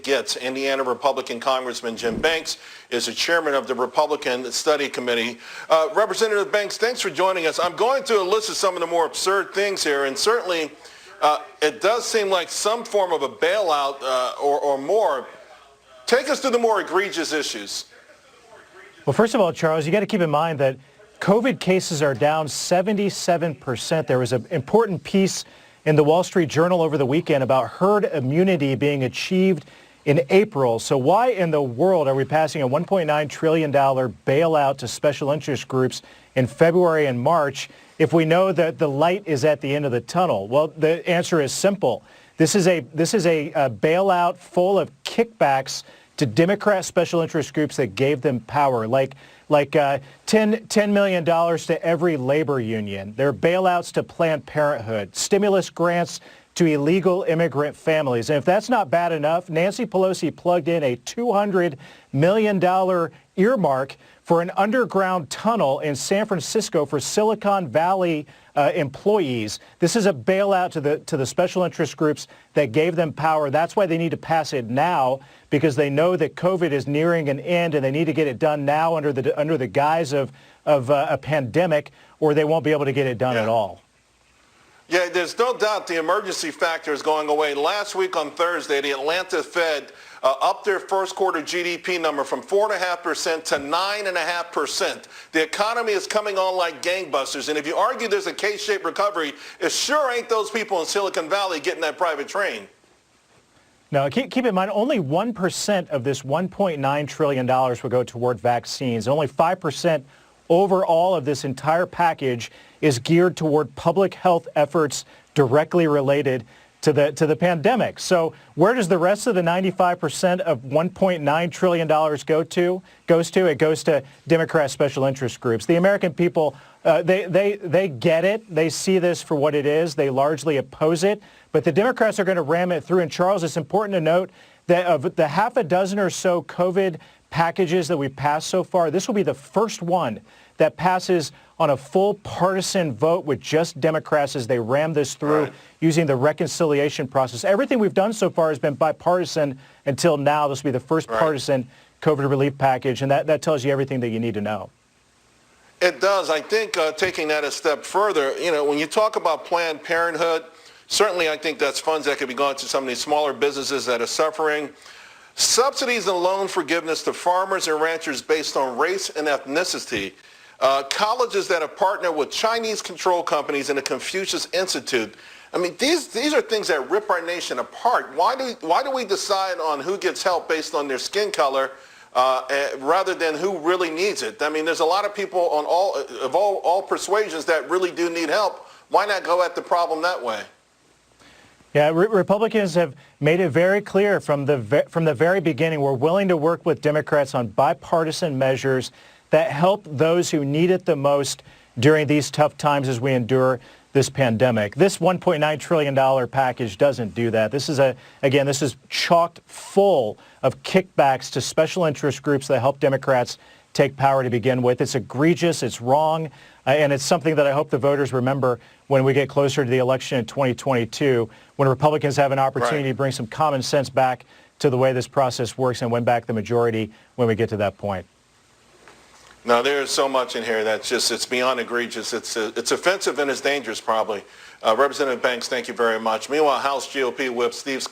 it gets. Indiana Republican Congressman Jim Banks is the chairman of the Republican Study Committee. Representative Banks, thanks for joining us. I'm going to elicit some of the more absurd things here, and certainly it does seem like some form of a bailout or more. Take us through the more egregious issues. Well, first of all, Charles, you got to keep in mind that COVID cases are down 77%. There was an important piece in the Wall Street Journal over the weekend about herd immunity being achieved in April. So why in the world are we passing a $1.9 trillion bailout to special interest groups in February and March if we know that the light is at the end of the tunnel? Well, the answer is simple. This is a bailout full of kickbacks to Democrat special interest groups that gave them power, like $10 million to every labor union. There are bailouts to Planned Parenthood, stimulus grants to illegal immigrant families. And if that's not bad enough, Nancy Pelosi plugged in a $200 million earmark for an underground tunnel in San Francisco for Silicon Valley employees. This is a bailout to the special interest groups that gave them power. That's why they need to pass it now, because they know that COVID is nearing an end and they need to get it done now under the guise of a pandemic, or they won't be able to get it done at all. Yeah, there's no doubt the emergency factor is going away. Last week on Thursday, the Atlanta Fed upped their first quarter GDP number from 4.5% to 9.5%. The economy is coming on like gangbusters. And if you argue there's a K-shaped recovery, it sure ain't those people in Silicon Valley getting that private train. No, keep in mind, only 1% of this $1.9 trillion will go toward vaccines. Only 5% overall of this entire package is geared toward public health efforts directly related to the pandemic. So where does the rest of the 95% of $1.9 trillion go to? It goes to Democrat special interest groups. The American people, they get it. They see this for what it is. They largely oppose it. But the Democrats are going to ram it through. And Charles, it's important to note that of the half a dozen or so COVID packages that we've passed so far, this will be the first one that passes on a full partisan vote with just Democrats as they ram this through using the reconciliation process. Everything we've done so far has been bipartisan until now. This will be the first partisan COVID relief package, and that tells you everything that you need to know. It does. I think taking that a step further, when you talk about Planned Parenthood, certainly I think that's funds that could be going to some of these smaller businesses that are suffering. Subsidies and loan forgiveness to farmers and ranchers based on race and ethnicity. Colleges that have partnered with Chinese control companies and the Confucius Institute. I mean, these are things that rip our nation apart. Why do we decide on who gets help based on their skin color rather than who really needs it? I mean, there's a lot of people on all persuasions that really do need help. Why not go at the problem that way? Yeah, Republicans have made it very clear from the very beginning, we're willing to work with Democrats on bipartisan measures that help those who need it the most during these tough times as we endure this pandemic. This $1.9 trillion package doesn't do that. This is chocked full of kickbacks to special interest groups that help Democrats take power to begin with. It's egregious, it's wrong, and it's something that I hope the voters remember when we get closer to the election in 2022, when Republicans have an opportunity to bring some common sense back to the way this process works and win back the majority when we get to that point. Now, there's so much in here that's it's beyond egregious. It's offensive and it's dangerous, probably. Representative Banks, thank you very much. Meanwhile, House GOP Whip Steve